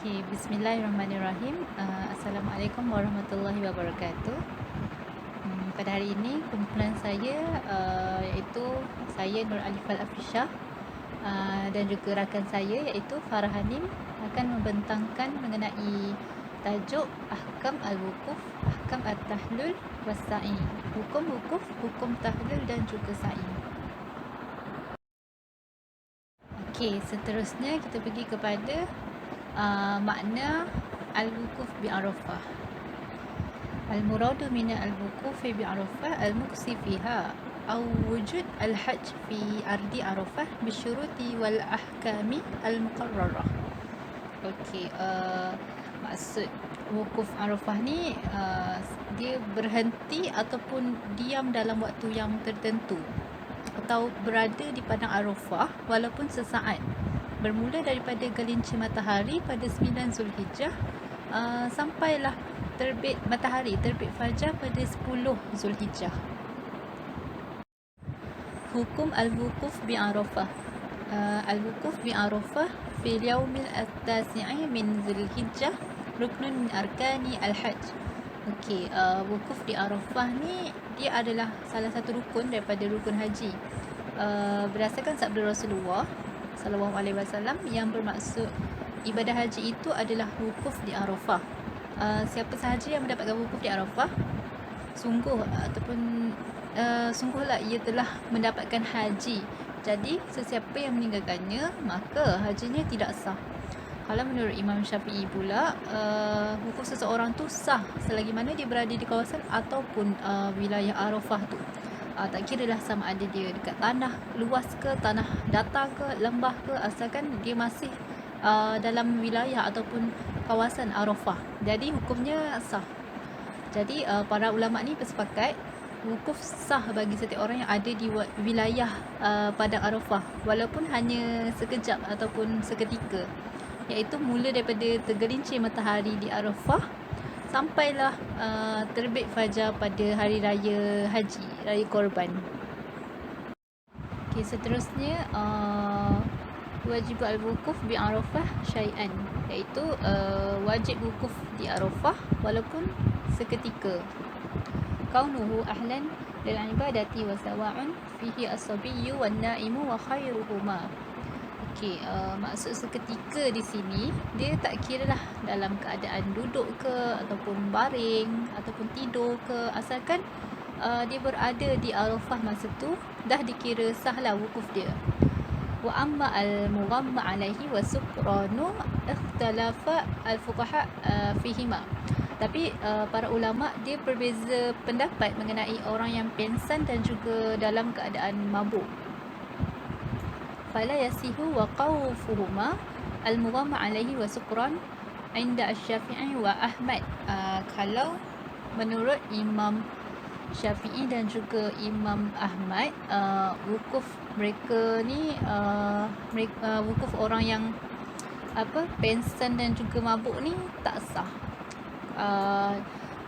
Okay, bismillahirrahmanirrahim. Assalamualaikum warahmatullahi wabarakatuh. Pada hari ini kumpulan saya iaitu saya Nur Alifah Afisha dan juga rakan saya iaitu Farah Hanim akan membentangkan mengenai tajuk Ahkam Al-Wukuf, Ahkam At-Tahlul Was-Sa'i. Hukum wukuf, hukum tahlul dan juga sa'i. Okey, seterusnya kita pergi kepada makna Al-Wukuf bi Arafah. Al-muradu min al-wukuf bi Arafah al-muqsi fiha أو وجود الحج في أرض عرفة بالشروط والأحكام المقررة. Okey, maksud wukuf Arafah ni dia berhenti ataupun diam dalam waktu yang tertentu atau berada di padang Arafah walaupun sesaat, bermula daripada gelincir matahari pada 9 Zulhijjah sampailah terbit matahari, terbit fajar pada 10 Zulhijjah. Hukum Al-Wukuf bi Arafah. Al-Wukuf bi Arafah fi al-yawmil at-tasi'i min Zulhijjah ruknun min arkani al-hajj. Okey, wukuf di Arafah ni dia adalah salah satu rukun daripada rukun haji. Berdasarkan sabda Rasulullah sallallahu alaihi wasallam yang bermaksud ibadah haji itu adalah wukuf di Arafah. Siapa sahaja yang mendapatkan wukuf di Arafah, sungguhlah ia telah mendapatkan haji. Jadi sesiapa yang meninggalkannya maka hajinya tidak sah. Kalau menurut Imam Syafi'i pula, wukuf seseorang tu sah selagi mana dia berada di kawasan ataupun wilayah Arafah tu. Tak kira lah sama ada dia dekat tanah luas ke, tanah datar ke, lembah ke, asalkan dia masih dalam wilayah ataupun kawasan Arafah. Jadi hukumnya sah. Jadi para ulama ni bersepakat wukuf sah bagi setiap orang yang ada di wilayah padang Arafah walaupun hanya sekejap ataupun seketika, iaitu mula daripada tergelincir matahari di Arafah sampailah terbit fajar pada hari raya haji, raya korban. Okey, seterusnya wajib al-wukuf bi Arafah syai'an, iaitu wajib wukuf di Arafah walaupun seketika. Kaunuhu ahlan lil ibadati wa sawa'un fihi as-sabiyyu wan na'imu wa khairuhuma. Okey, maksud seketika di sini dia tak kiralah dalam keadaan duduk ke ataupun baring ataupun tidur ke, asalkan dia berada di Arafah masa tu dah dikira sahlah wukuf dia. Wa amma al-mughamma alaihi wa sukranu ikhtalafa al-fuqaha fihima. Tapi para ulama dia berbeza pendapat mengenai orang yang pengsan dan juga dalam keadaan mabuk. Fala yasihu waqafuhuma al-mughamma alaihi wa sukran inda asy-Syafi'i wa Ahmad. Kalau menurut Imam Syafi'i dan juga Imam Ahmad, wukuf mereka ni wukuf orang yang pengsan dan juga mabuk ni tak sah.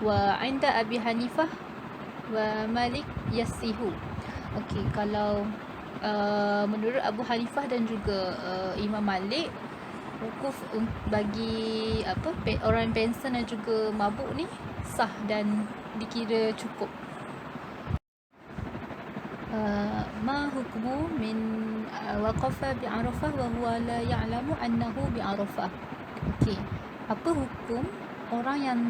Wa inda Abi Hanifah wa Malik yasihu. Okey, kalau menurut Abu Hanifah dan juga Imam Malik, wukuf bagi orang pengsan dan juga mabuk ni sah dan dikira cukup. Ma hukmu min waqafa bi Arafah wa huwa la ya'lamu annahu bi Arafah. Okey, apa hukum orang yang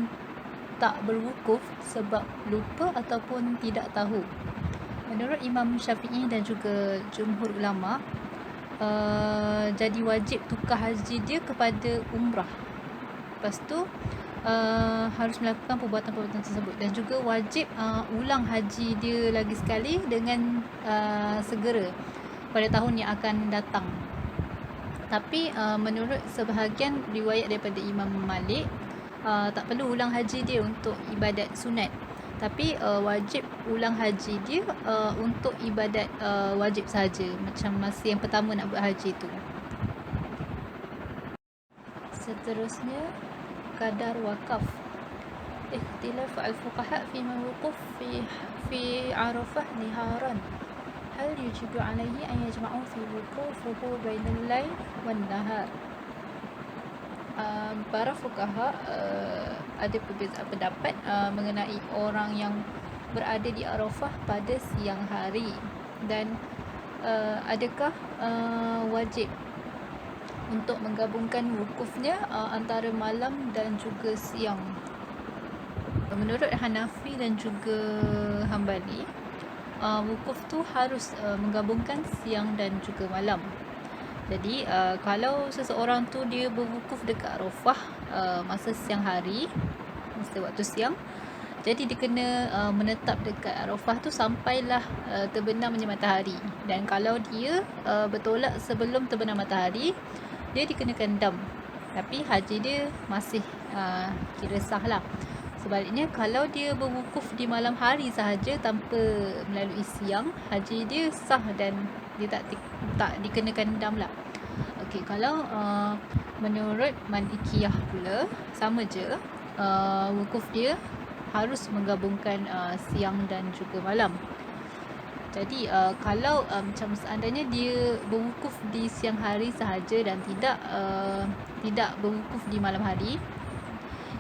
tak berwukuf sebab lupa ataupun tidak tahu? Menurut Imam Syafi'i dan juga jumhur ulama, jadi wajib tukar haji dia kepada umrah. Lepas tu harus melakukan perbuatan-perbuatan tersebut dan juga wajib ulang haji dia lagi sekali dengan segera pada tahun yang akan datang. Tapi menurut sebahagian riwayat daripada Imam Malik, tak perlu ulang haji dia untuk ibadat sunat, tapi wajib ulang haji dia untuk ibadat wajib saja, macam masa yang pertama nak buat haji tu. Seterusnya kadar wakaf. Ikhtilaf al-fuqaha fi man wuquf fi Arafah niharan. Hal yujibu alaihi an yajma'u fi wuqufuhu bainal lail wan nahar. para fuqaha ada perbezaan pendapat mengenai orang yang berada di Arafah pada siang hari, dan adakah wajib untuk menggabungkan wukufnya antara malam dan juga siang. Menurut Hanafi dan juga Hambali, wukuf tu harus menggabungkan siang dan juga malam. Jadi kalau seseorang tu dia berwukuf dekat Arafah masa siang hari, masa waktu siang, jadi dia kena menetap dekat Arafah tu sampailah terbenamnya matahari. Dan kalau dia bertolak sebelum terbenam matahari, dia dikenakan dam. Tapi haji dia masih kira sah lah. Sebaliknya, kalau dia berwukuf di malam hari sahaja tanpa melalui siang, haji dia sah dan dia tak dikenakan dam lah. Okey, kalau menurut Malikiyah pula, sama je, wukuf dia harus menggabungkan siang dan juga malam. Jadi kalau macam seandainya dia berwukuf di siang hari sahaja dan tidak berwukuf di malam hari,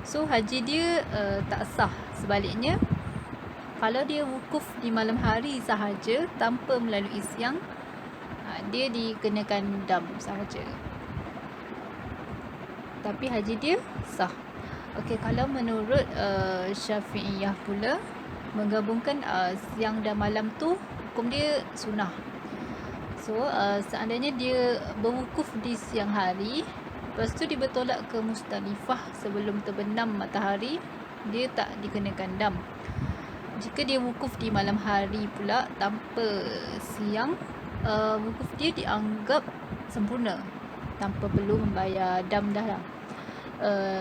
so haji dia tak sah. Sebaliknya, kalau dia wukuf di malam hari sahaja tanpa melalui siang, dia dikenakan dam sahaja, tapi haji dia sah. Okey, kalau menurut Syafi'iyah pula, menggabungkan siang dan malam tu hukum dia sunnah. So seandainya dia berwukuf di siang hari, lepas tu dia bertolak ke Musdalifah sebelum terbenam matahari, dia tak dikenakan dam. Jika dia wukuf di malam hari pula tanpa siang, wukuf dia dianggap sempurna tanpa perlu membayar dam dah lah.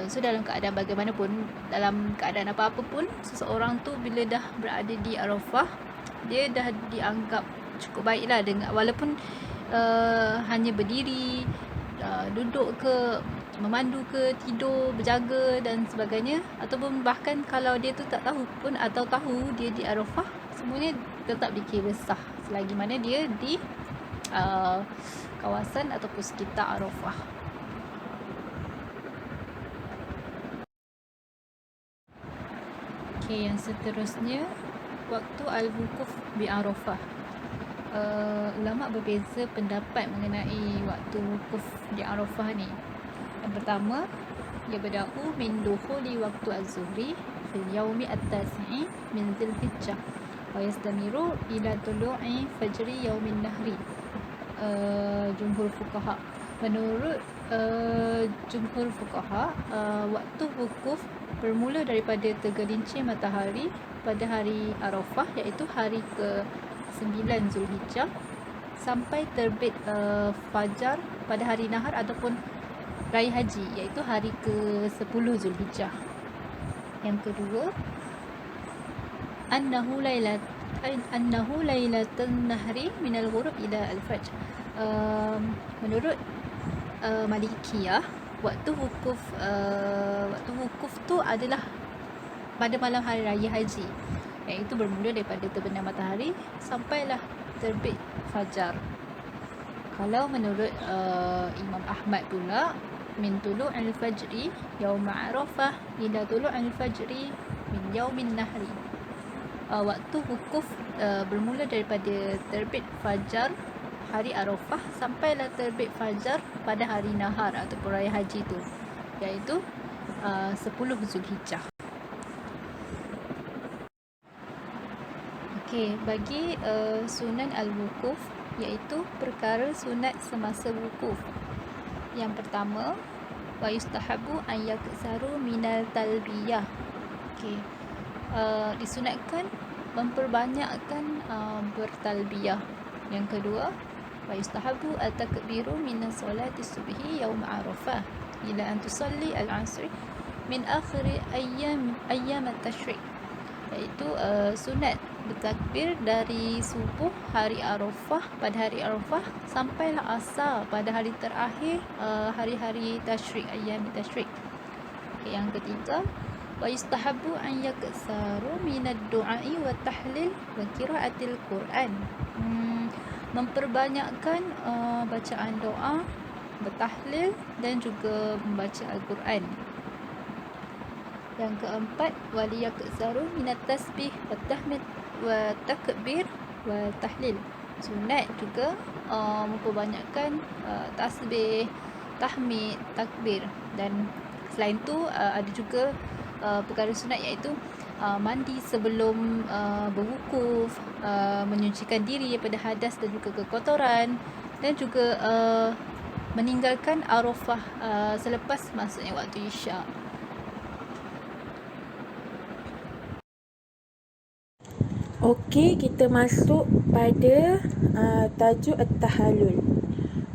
So dalam keadaan bagaimanapun, dalam keadaan apa-apa pun, seseorang tu bila dah berada di Arafah, dia dah dianggap cukup baik lah, dengan walaupun hanya berdiri, duduk ke, memandu ke, tidur, berjaga dan sebagainya, ataupun bahkan kalau dia tu tak tahu pun atau tahu dia di Arafah, semuanya tetap dikira sah selagi mana dia di kawasan ataupun sekitar Arafah. Okey, yang seterusnya, waktu al-wukuf bi Arafah. Ulama berbeza pendapat mengenai waktu wukuf di Arafah ni. Yang pertama, ia berdahulu min dukhuli waktu az-zuhri fil yaumi at-tasi'i min Dzulhijjah wa yastamiru ila tulu'i fajri yaumin nahri. Jumhur fuqaha, menurut jumhur fuqaha, waktu wukuf bermula daripada tergelincir matahari pada hari Arafah, iaitu hari ke-9 Zulhijjah, sampai terbit fajar pada hari nahar ataupun raya haji, iaitu hari ke-10 Zulhijjah. Yang kedua, annahu lailatun nahri minal ghurub ila al-fajr. Menurut Malikiyah, waktu wukuf tu adalah pada malam hari raya haji, iaitu bermula daripada terbenam matahari sampailah terbit fajar. Kalau menurut Imam Ahmad pula, min tulu'il fajri yaum Arafah ila tulu'il fajri min yaumin nahri. Waktu wukuf bermula daripada terbit fajar hari Arafah sampailah terbit fajar pada hari nahar ataupun raya haji tu, iaitu 10 Zulhijjah. Okey, bagi sunan al-wukuf, iaitu perkara sunat semasa wukuf. Yang pertama, wa yustahabu an yaksaru minal talbiyah. Okey, disunatkan memperbanyakkan bertalbiyah. Yang kedua, wa yustahabu at-takbiru min salati subhi yaum Arafah ila an tusalli al-'asr min akhir ayyam at-tashrik, iaitu sunat bertakbir dari subuh hari Arafah, pada hari Arafah, sampailah asar pada hari terakhir hari-hari tashrik, ayyam tashrik. Okay, yang ketiga, wa yustahabu an yaksaru min ad-du'a'i wa tahlil wa qira'atil Quran. Memperbanyakkan bacaan doa bertahlil dan juga membaca Al-Quran. Yang keempat, waliyaksaru minat tasbih wa tahmid wa takbir wa tahlil. Sunat juga memperbanyakkan tasbih, tahmid, takbir. Dan selain tu ada juga perkara sunat iaitu mandi sebelum berwukuf, menyucikan diri daripada hadas dan juga kekotoran, dan juga meninggalkan Arafah selepas masuknya waktu Isyak. Okey, kita masuk pada tajuk at-tahallul.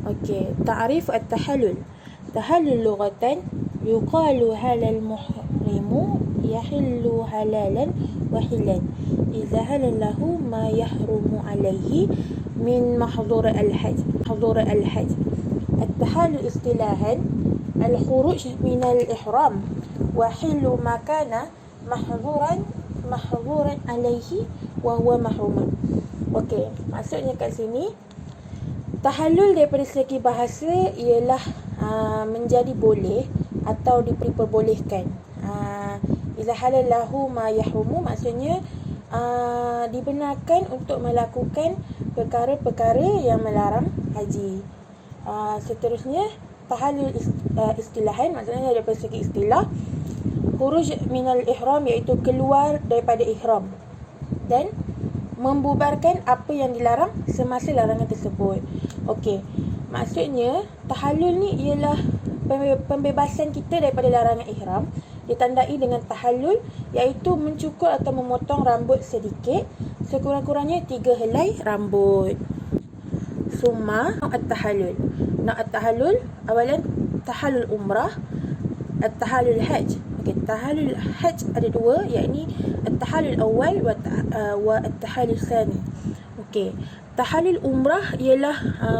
Okey, ta'rif at-tahallul. Tahallul lughatan yuqalu halal muhrimu yahillu halalan wa hilan idza halalahu ma yahrumu alaihi min mahdhur al-hajj. At-tahallul istilahan al-khuruj min al-ihram wa hillu ma kana mahdhuran alaihi wa huwa mahrumun. Okey, maksudnya kat sini tahallul daripada segi bahasa ialah menjadi boleh atau diperbolehkan. Iza halalahu ma yahrumu maksudnya dibenarkan untuk melakukan perkara-perkara yang melarang haji. Seterusnya tahallul istilahan maksudnya daripada segi istilah khuruj minal ihram iaitu keluar daripada ihram dan membubarkan apa yang dilarang semasa larangan tersebut. Okey, maksudnya tahallul ni ialah pembebasan kita daripada larangan ihram, ditandai dengan tahallul iaitu mencukur atau memotong rambut sedikit, sekurang-kurangnya 3 helai rambut. Summa at-tahallul. At-tahallul awalan tahallul umrah, at-tahallul hajj. Okey, tahallul hajj ada dua, iaitu at-tahallul awal wa at-tahallul tsani. Okey, tahallul umrah ialah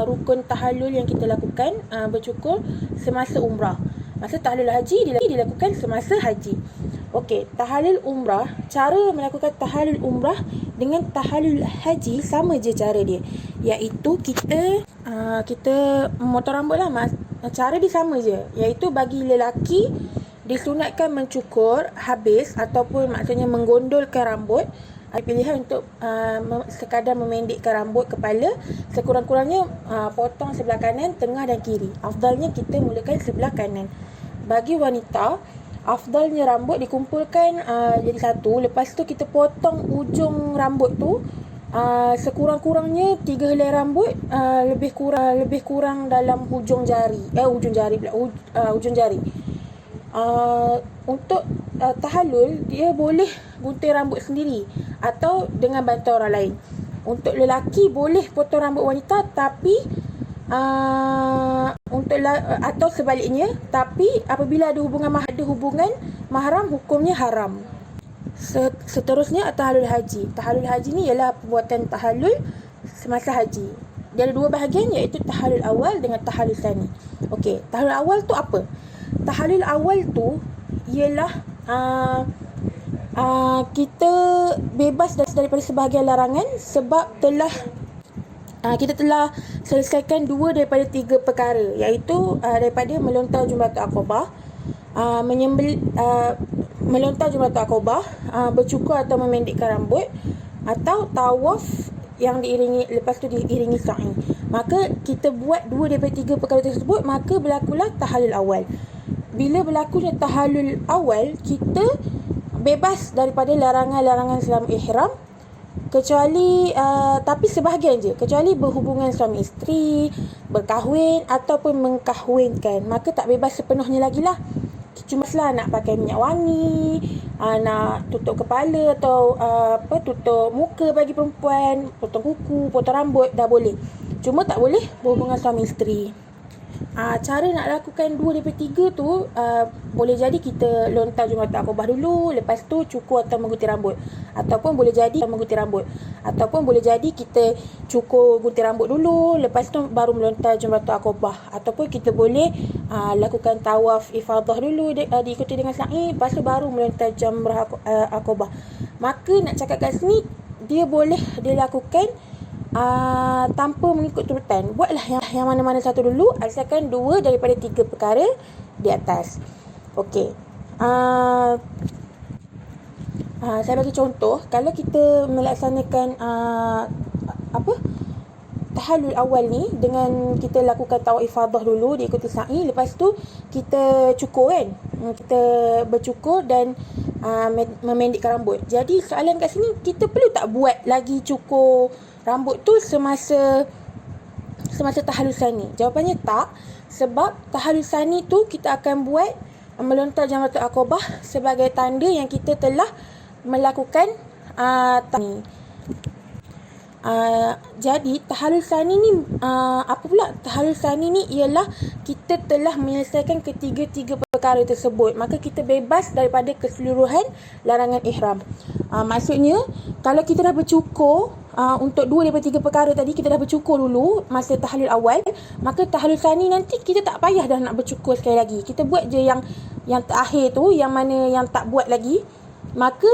rukun tahallul yang kita lakukan bercukur semasa umrah. Masa tahallul haji dilakukan semasa haji. Okey, tahallul umrah, cara melakukan tahallul umrah dengan tahallul haji sama je cara dia, iaitu kita memotong rambut lah. Cara dia sama je, iaitu bagi lelaki disunatkan mencukur habis ataupun maksudnya menggondolkan rambut. Pilihan untuk sekadar memendekkan rambut kepala, sekurang-kurangnya potong sebelah kanan, tengah dan kiri. Afdalnya kita mulakan sebelah kanan. Bagi wanita, afdalnya rambut dikumpulkan jadi satu. Lepas tu kita potong ujung rambut tu sekurang-kurangnya 3 helai rambut, lebih kurang dalam ujung jari. Ujung jari. Untuk tahallul dia boleh gunting rambut sendiri atau dengan bantuan orang lain. Untuk lelaki boleh potong rambut wanita, tapi atau sebaliknya, tapi apabila ada hubungan mahram, hukumnya haram. Seterusnya tahallul haji. Tahallul haji ni ialah perbuatan tahallul semasa haji. Dia ada 2 bahagian, iaitu tahallul awal dengan tahallul tsani. Okey, tahallul awal tu apa? Tahallul awal tu ialah kita bebas daripada sebahagian larangan sebab kita telah selesaikan 2 daripada 3 perkara, iaitu daripada melontar Jumratul Aqabah, melontar Jumratul Aqabah, bercukur atau memendekkan rambut, atau tawaf yang lepas tu diiringi sa'i. Maka kita buat 2 daripada 3 perkara tersebut, maka berlakulah tahallul awal. Bila berlakunya tahallul awal, kita bebas daripada larangan-larangan selama ihram, kecuali tapi sebahagian je, kecuali berhubungan suami isteri, berkahwin ataupun mengkahwinkan, maka tak bebas sepenuhnya lagi lah. Cuma nak pakai minyak wangi, nak tutup kepala atau tutup muka bagi perempuan, potong kuku, potong rambut, dah boleh. Cuma tak boleh berhubungan suami isteri. Cara nak lakukan 2 daripada 3 tu, boleh jadi kita lontar Jumratul Aqabah dulu, lepas tu cukur atau menggunting rambut, ataupun boleh jadi kita cukur gunting rambut dulu, lepas tu baru melontar Jumratul Aqabah, ataupun kita boleh lakukan tawaf ifadah dulu, diikuti dengan sa'i, lepas tu baru melontar Jumratul Aqabah. Maka nak cakap kat sini, dia boleh dilakukan tanpa mengikut turutan. Buatlah yang mana-mana satu dulu, asalkan 2 daripada 3 perkara di atas. Okey. Saya bagi contoh, kalau kita melaksanakan tahallul awal ni dengan kita lakukan tawaf ifadah dulu, diikuti sa'i, lepas tu kita cukur kan, kita bercukur dan memendekkan rambut. Jadi soalan kat sini, kita perlu tak buat lagi cukur rambut tu semasa tahallul sani? Jawapannya tak, sebab tahallul sani tu kita akan buat melontar jamratul aqabah sebagai tanda yang kita telah melakukan tani. Jadi tahallul sani ni apa pula? Tahallul sani ni ialah kita telah menyelesaikan ketiga-tiga perkara tersebut, maka kita bebas daripada keseluruhan larangan ihram. Maksudnya kalau kita dah bercukur untuk 2 daripada 3 perkara tadi, kita dah bercukur dulu masa tahallul awal, maka tahallul sani nanti kita tak payah dah nak bercukur sekali lagi. Kita buat je yang terakhir tu, yang mana yang tak buat lagi, maka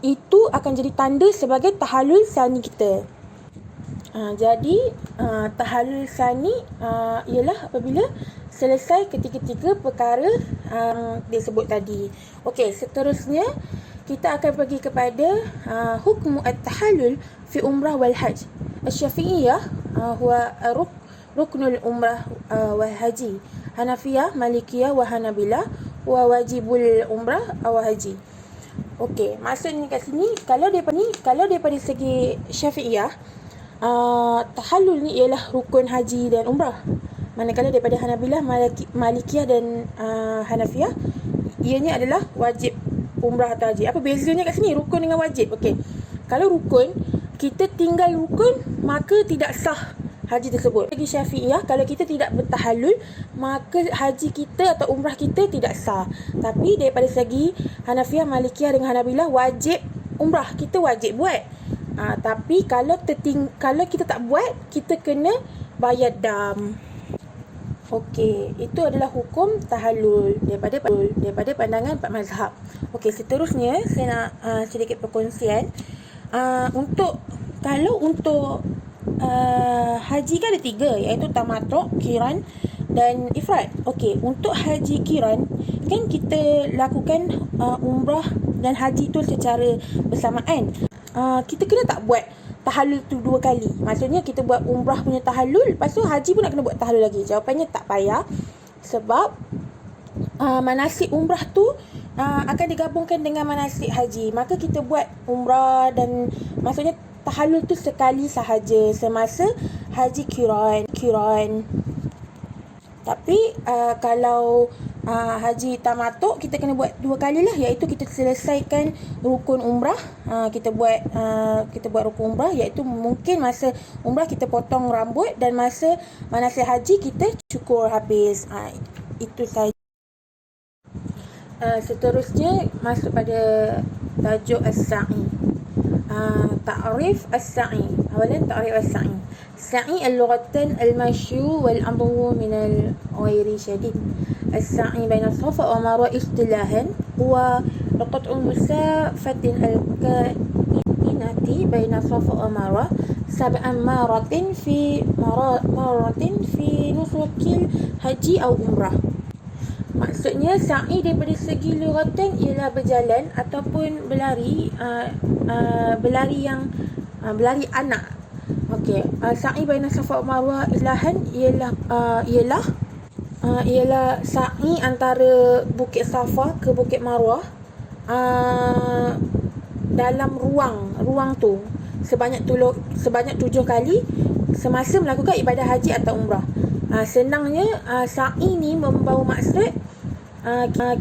itu akan jadi tanda sebagai tahallul sani kita. Jadi tahallul sani ialah apabila selesai ketiga-tiga perkara disebut tadi. Okey, seterusnya kita akan pergi kepada hukmu at-tahallul fi umrah wal hajj. Asy-Syafi'iyah huwa ruknul umrah wal haji. Hanafiyah, Malikiyah wa Hanabilah wa wajibul umrah wa haji. Okey, maksudnya kat sini kalau daripada segi Syafi'iyah, tahallul ni ialah rukun haji dan umrah. Manakala daripada Hanabilah, Malikiyah dan Hanafiyah, ianya adalah wajib umrah atau haji. Apa bezanya kat sini rukun dengan wajib? Okey, kalau rukun, kita tinggal rukun maka tidak sah haji tersebut. Bagi Syafi'iyah, kalau kita tidak bertahallul, maka haji kita atau umrah kita tidak sah. Tapi daripada segi Hanafiyah, Malikiyah dengan Hanabilah, wajib umrah kita wajib buat. Tapi kalau kita tak buat, kita kena bayar dam. Okey, itu adalah hukum tahallul daripada pandangan 4 mazhab. Okey, seterusnya saya nak sedikit perkongsian. Untuk haji kan ada 3, iaitu tamattu', qiran dan ifrad. Okey, untuk haji qiran kan kita lakukan umrah dan haji tu secara bersamaan. Kita kena tak buat tahallul tu 2 kali? Maksudnya kita buat umrah punya tahallul, lepas tu haji pun nak kena buat tahallul lagi? Jawapannya tak payah, sebab manasik umrah tu akan digabungkan dengan manasik haji. Maka kita buat umrah dan maksudnya tahallul tu sekali sahaja semasa haji qiran. Tapi kalau haji tamattu' kita kena buat 2 kali lah, iaitu kita selesaikan rukun umrah, kita buat rukun umrah, iaitu mungkin masa umrah kita potong rambut, dan masa manasik haji kita cukur habis. Itu saja. Seterusnya masuk pada tajuk as-sa'i. Ta'rif as-sa'i. Awalan ta'rif as-sa'i. Sa'i al-lughatan al-mashyu wal-amru min al-ghairi syadid. السعي بين الصفا والمروة اصطلاحا هو قطع مسافة الكائنة بين الصفا والمروة 7 مرات في نسك الحج أو umrah. Maksudnya sa'i daripada segi lughatan ialah berjalan ataupun berlari, berlari anak. Okey, sa'i baina safa wa marwah islahan ialah sa'i antara Bukit Safa ke Bukit Marwah dalam ruang tu sebanyak 7 kali semasa melakukan ibadah haji atau umrah. Senangnya sa'i ni membawa maksud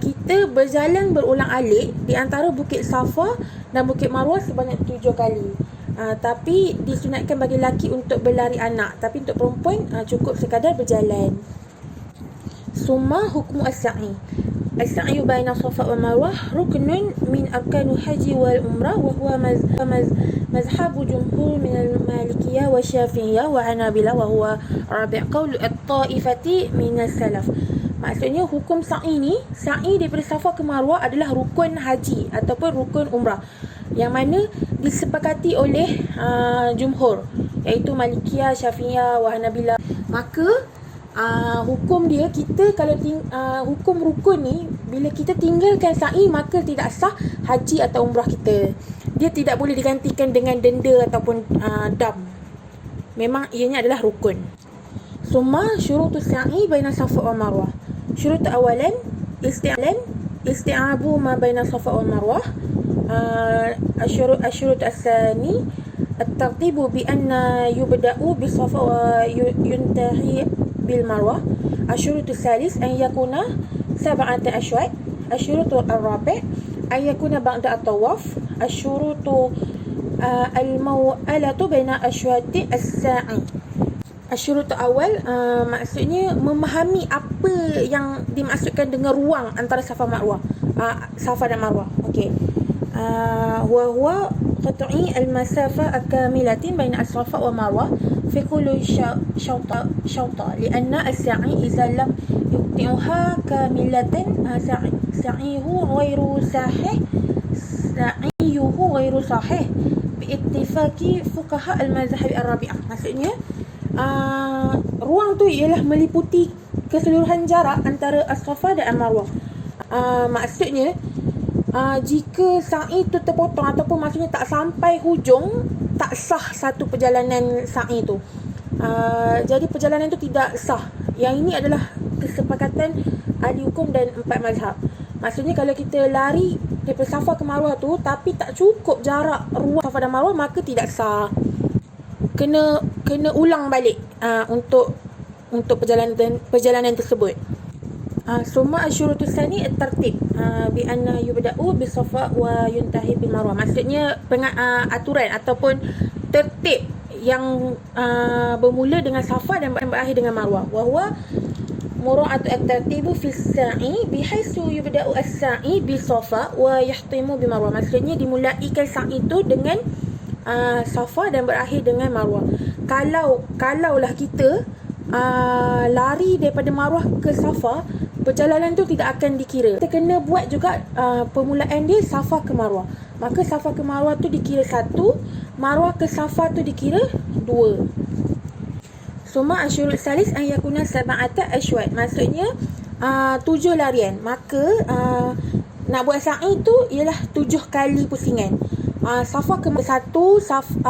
kita berjalan berulang-alik di antara Bukit Safa dan Bukit Marwah sebanyak 7 kali. Tapi disunatkan bagi lelaki untuk berlari anak, tapi untuk perempuan cukup sekadar berjalan. Summa hukmu as-sa'i. As-sa'i baina Safa wa Marwah ruknun min arkanu haji wal umrah wa huwa mazhabu jumhur min al-Malikiyah wa Syafi'iyah wa Hanabilah wa huwa rabi' qaul at-ta'ifati min as-salaf. Maksudnya hukum sa'i ni, sa'i daripada Safa ke Marwah adalah rukun haji ataupun rukun umrah. yang mana disepakati oleh jumhur, iaitu Malikiyah, Syafi'iyah, Hanabilah. Maka hukum dia, kita kalau hukum rukun ni, bila kita tinggalkan sa'i maka tidak sah haji atau umrah kita. Dia tidak boleh digantikan dengan denda ataupun dam. Memang ianya adalah rukun. Summa syurutus sa'i baina Safa wa Marwah. Syurut awalan isti'abu ma baina Safa wa Marwah. الشروط الثاني الترتيب بأن يبدأ بالصفا وينتهي بالمروة. الشروط الثالث أن يكون 7 أشواط. الشروط الرابع أن يكون بعد الطواف. الشروط الموألة بين أشواط الساعي. Asyurut awal maksudnya memahami apa yang dimaksudkan dengan ruang antara Safa Marwah, Safa dan Marwah. Okey. وهو قطع المسافة الكاملة بين الصفا ومروة في كل شوطة لأن السعي إذا لم يقطعها كاملة سعيه غير صحيح باتفاق فقهاء المذهب الرابعة. Maksudnya ruang tu ialah meliputi keseluruhan jarak antara As-Safa dan Al-Marwah. Maksudnya jika sa'i tu terpotong ataupun maksudnya tak sampai hujung, tak sah satu perjalanan sa'i tu. Jadi perjalanan tu tidak sah. Yang ini adalah kesepakatan ahli hukum dan 4 mazhab. Maksudnya kalau kita lari daripada Safa ke Marwah tu tapi tak cukup jarak ruang Safa dan Marwah, maka tidak sah. Kena ulang balik untuk perjalanan tersebut. Summa asyurutus tsani at-tartib bi anna yubda'u bis Safa wa yuntahi bil Marwah. Maksudnya aturan ataupun tertib yang bermula dengan Safa dan berakhir dengan Marwah. Wa huwa mura'atu at-tartibu fi as-sa'i bihaitsu yubda'u as-sa'i bis Safa wa yahtimu bi Marwah. Maksudnya dimulaikan sa'i itu dengan Safa dan berakhir dengan Marwah. Kalaulah kita lari daripada Marwah ke Safa, perjalanan tu tidak akan dikira. Kita kena buat juga permulaan dia Safa ke Marwah. Maka Safa ke Marwah tu dikira 1, Marwah ke Safa tu dikira 2. Summa asyurut salis an yakuna 7 asywaat. Maksudnya 7 larian. Maka nak buat sa'i tu ialah 7 kali pusingan. Safa ke 1,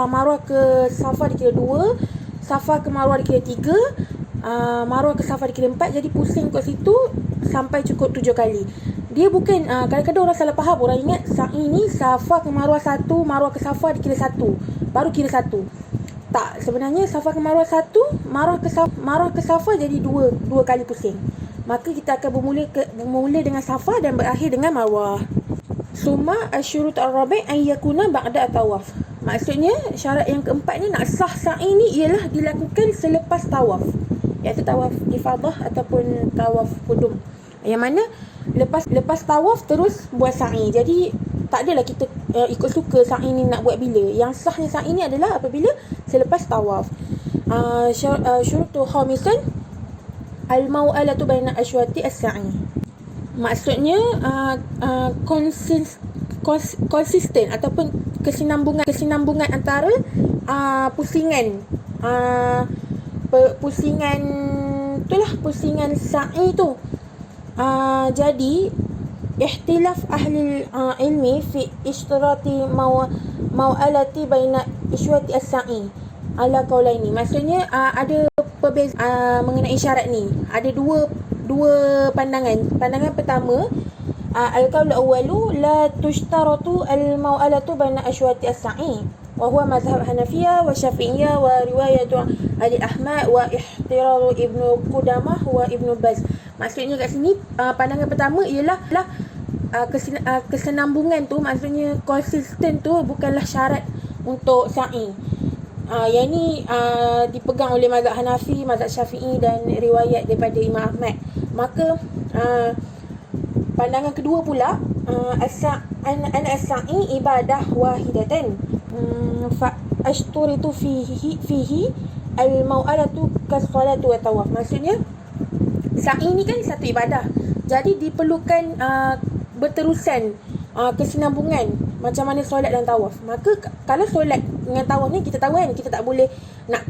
Marwah ke Safa dikira 2, Safa ke Marwah dikira 3, Marwah ke Safa dikira 4. Jadi pusing kat situ sampai cukup 7 kali. Dia bukan kadang-kadang orang salah faham. Orang ingat sa'i ni Safa ke Marwah 1, Marwah ke Safa dikira 1, baru kira 1. Tak, sebenarnya Safa ke Marwah 1, Marwah ke Safa jadi 2 kali pusing. Maka kita akan bermula dengan Safa dan berakhir dengan Marwah. Summa asyurut ar-rabi' an yakuna ba'da at-tawaf. Maksudnya syarat yang keempat ni, nak sah sa'i ni ialah dilakukan selepas tawaf, iaitu tawaf ifadah ataupun tawaf qudum. Yang mana lepas tawaf terus buat sa'i. Jadi tak adalah kita ikut suka sa'i ni nak buat bila. Yang sahnya sa'i ni adalah apabila selepas tawaf. Syurutu khamisan al-maw'alatu baina asywati as-sa'i. Maksudnya konsisten ataupun kesinambungan antara pusingan pusingan sa'i tu. Jadi ihtilaf ahli ilmi fi ishtirati maw'alati baina isyawati as-sa'i ala qaulaini. Maksudnya ada perbezaan mengenai syarat ni. Ada dua pandangan. Pandangan pertama, al-qaul awwalu la tushtaratu al-maw'alatu baina asyawati as-sa'i wa huwa mazhab Hanafiyah wa Syafi'iyah wa riwayatu Ali Ahmad wa ihtiraru Ibnu Qudamah wa Ibnu Baz. Maksudnya kat sini pandangan pertama ialah kesenambungan tu, maksudnya konsisten tu bukanlah syarat untuk sa'i. Yang ni dipegang oleh mazhab Hanafi, mazhab Syafi'i dan riwayat daripada Imam Ahmad. Maka pandangan kedua pula, as-sa'i ibadah wahidatan fa ashturitu fihi al-maw'alatu kas-salatu wa tawaf. Maksudnya sa'i ni kan satu ibadah, jadi diperlukan berterusan kesinambungan macam mana solat dan tawaf. Maka kalau solat dengan tawaf ni kita tahu kan, kita tak boleh nak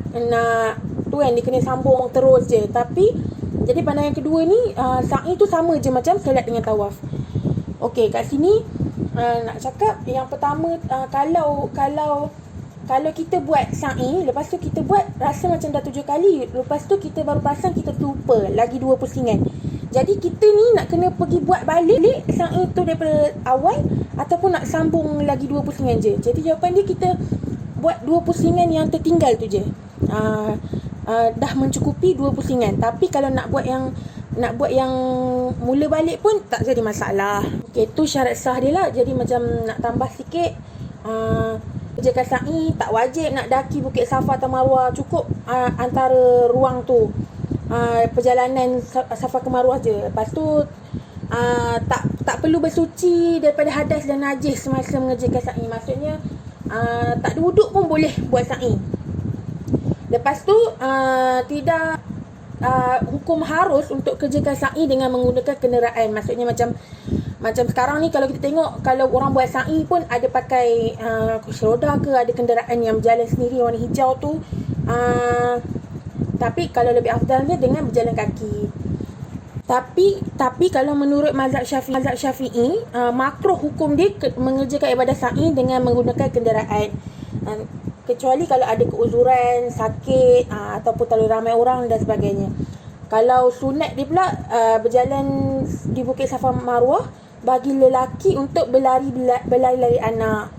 tu kan, dia kena sambung terus je. Tapi jadi pandangan kedua ni, sa'i tu sama je macam solat dengan tawaf. Okey, kat sini nak cakap yang pertama, kalau kita buat sa'i, lepas tu kita buat rasa macam dah 7 kali, lepas tu kita baru perasan kita lupa lagi 2 pusingan. Jadi kita ni nak kena pergi buat balik sa'i tu daripada awal, ataupun nak sambung lagi 2 pusingan je. Jadi jawapan dia, kita buat 2 pusingan yang tertinggal tu je. Dah mencukupi 2 pusingan. Tapi kalau nak buat yang mula balik pun tak jadi masalah. Okey, tu syarat sah dia lah. Jadi macam nak tambah sikit, kerjakan sa'i tak wajib nak daki Bukit Safa atau Marwah. Cukup antara ruang tu, perjalanan Safa ke Marwah je. Lepas tu tak perlu bersuci daripada hadas dan najis semasa mengerjakan sa'i. Maksudnya tak ada wuduk pun boleh buat sa'i. Lepas tu tidak hukum harus untuk kerjakan sa'i dengan menggunakan kenderaan. Maksudnya macam sekarang ni, kalau kita tengok, kalau orang buat sa'i pun ada pakai kursi roda ke, ada kenderaan yang berjalan sendiri warna hijau tu. Tapi kalau lebih afdalnya dengan berjalan kaki. Tapi kalau menurut mazhab Syafi'i, makruh hukum dia mengerjakan ibadah sa'i dengan menggunakan kenderaan. Kecuali kalau ada keuzuran, sakit, ataupun terlalu ramai orang dan sebagainya. Kalau sunat dia pula, berjalan di Bukit Safa Marwah bagi lelaki untuk berlari anak.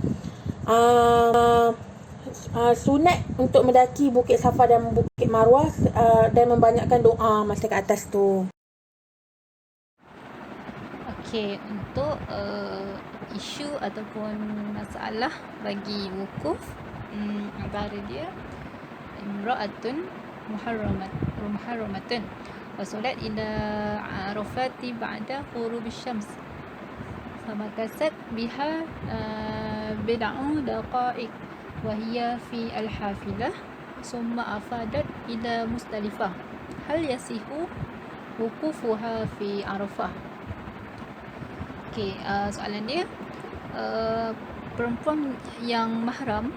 Sunat untuk mendaki Bukit Safa dan Bukit Marwah dan membanyakkan doa masa kat atas tu. Okey, untuk isu ataupun masalah bagi wukuf, antara dia imra'atun muharramatun wa solat ila arafati ba'da ghurubis syams famakasat biha bid'u daqa'iq wa hiya fi al-hafilah summa afadat ila Musdalifah, hal yasihu wukufuha fi Arafah. Okey, soalan dia, perempuan yang mahram,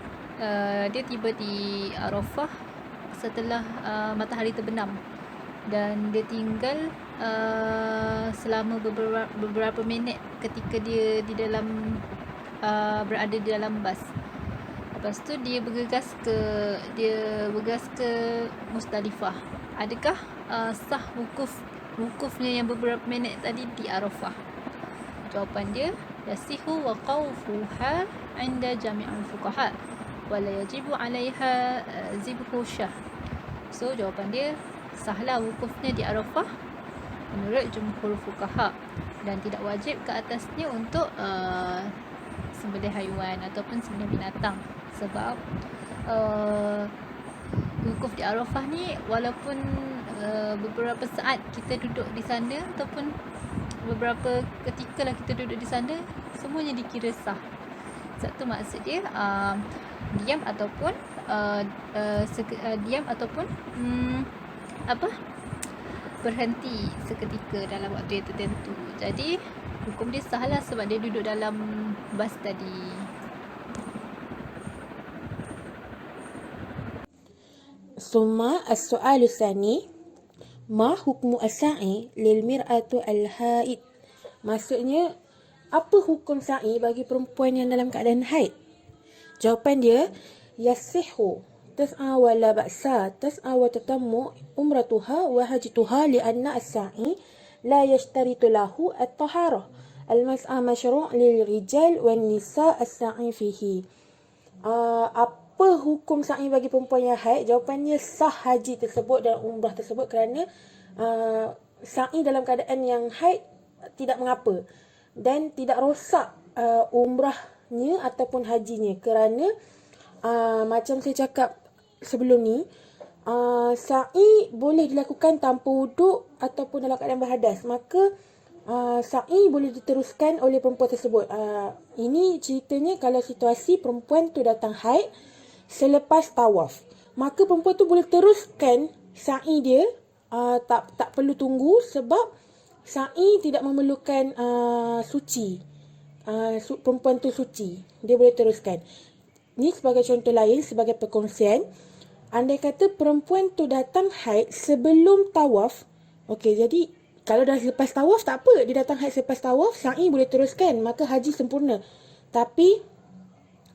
dia tiba di Arafah setelah matahari terbenam, dan dia tinggal selama beberapa minit ketika dia di dalam berada di dalam bas. Lepas tu dia bergegas ke Musdalifah. Adakah sah wukufnya yang beberapa minit tadi di Arafah? Jawapan dia, yasihu waqafuha 'inda jami'ul fuqaha wala yajibu 'alaiha zibhu syah. So jawapan dia, sahlah wukufnya di Arafah menurut jumhur fuqaha, dan tidak wajib ke atasnya untuk sembelih haiwan ataupun sembelih binatang. Sebab wukuf di Arafah ni, walaupun beberapa saat kita duduk di sana ataupun beberapa ketika lah kita duduk di sana, semuanya dikira sah. Satu maksud dia diam ataupun berhenti seketika dalam waktu yang tertentu. Jadi hukum dia sah lah sebab dia duduk dalam bas tadi. Summa as-su'alu tsani, ma hukmu as-sa'i lil mir'atu al-haid. Maksudnya, apa hukum sa'i bagi perempuan yang dalam keadaan haid? Jawapan dia, yasihu tas'a wa la ba'sa tas'a wa tatammu umratuha wa hajtuha li'anna as-sa'i la yashtaritu lahu at-taharah. Al-mas'a masyru' lil rijal wan nisa as-sa'i fihi. Apa hukum sa'i bagi perempuan yang haid? Jawapannya, sah haji tersebut dan umrah tersebut kerana sa'i dalam keadaan yang haid tidak mengapa dan tidak rosak umrahnya ataupun hajinya, kerana macam saya cakap sebelum ni, sa'i boleh dilakukan tanpa wuduk ataupun dalam keadaan berhadas. Maka sa'i boleh diteruskan oleh perempuan tersebut. Ini ceritanya kalau situasi perempuan tu datang haid selepas tawaf, maka perempuan tu boleh teruskan sa'i dia, tak perlu tunggu, sebab sa'i tidak memerlukan suci. perempuan tu suci, dia boleh teruskan. Ni sebagai contoh lain, sebagai perkongsian. Andai kata perempuan tu datang haid sebelum tawaf, okey, jadi kalau dah lepas tawaf tak apa, dia datang haid selepas tawaf, sa'i boleh teruskan, maka haji sempurna. Tapi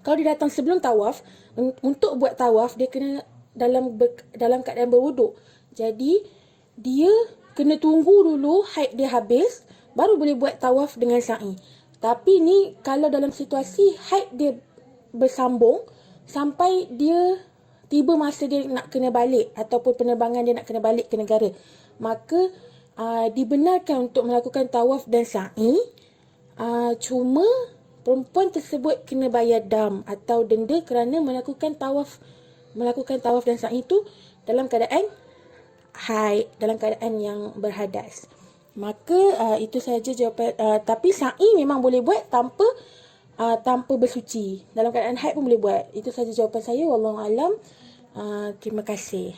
kalau dia datang sebelum tawaf, untuk buat tawaf dia kena dalam keadaan berwuduk. Jadi dia kena tunggu dulu haid dia habis, baru boleh buat tawaf dengan sa'i. Tapi ni kalau dalam situasi haid dia bersambung sampai dia tiba masa dia nak kena balik ataupun penerbangan dia nak kena balik ke negara, maka dibenarkan untuk melakukan tawaf dan sa'i. Cuma perempuan tersebut kena bayar dam atau denda kerana melakukan tawaf dan sa'i itu dalam keadaan haid, dalam keadaan yang berhadas. Maka itu sahaja jawapan. Tapi sa'i memang boleh buat tanpa bersuci. Dalam keadaan haid pun boleh buat. Itu sahaja jawapan saya. Wallahu alam. Terima kasih.